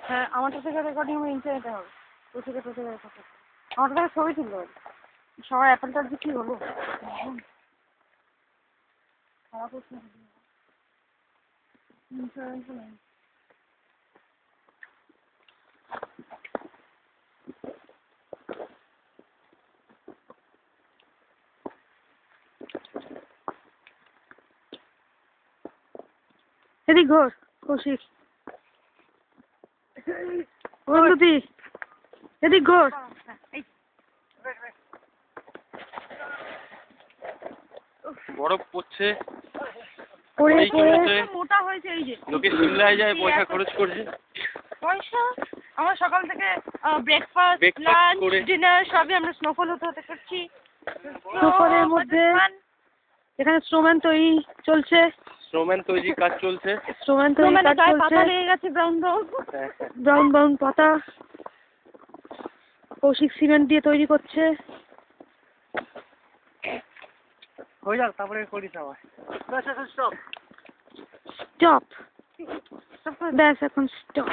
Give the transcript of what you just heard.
হ্যাঁ, আমারটা থেকে রেকর্ডিং আমি ইন্টারনেটে হবে। তোর থেকে রেকর্ড। আমার কাছে ছবি ছিল। সবাই অ্যাপেলটার যে কি হলো খারাপ হচ্ছে। ইন্স্যুরেন্স নেই। এদিক ঘোর কৌশিক, বন্ধুদি এদিক ঘোর। বরফ পড়ছে, মোটা হয়েছে এই যে লোকে সিমলায় যায়, পয়সা খরচ করছে। পয়সা আমরা সকাল থেকে ব্রেকফাস্ট, লাঞ্চ, ডিনার সবই আমরা স্নোফল হতে হতে করছি। স্নোফলের মধ্যে এখানে স্নোম্যান তৈরি চলছে। স্নোম্যান তৈরি কাজ চলছে। স্নোম্যান তৈরি কাজ চলছে। পাতা লেগে গেছে ব্রাউন ব্রাউন পাতা। কৌশিক সিমেন্ট দিয়ে তৈরি করছে। হয়ে যাক, তারপরে করিস আবার। স্টপ ব্যাস, এখন স্টপ।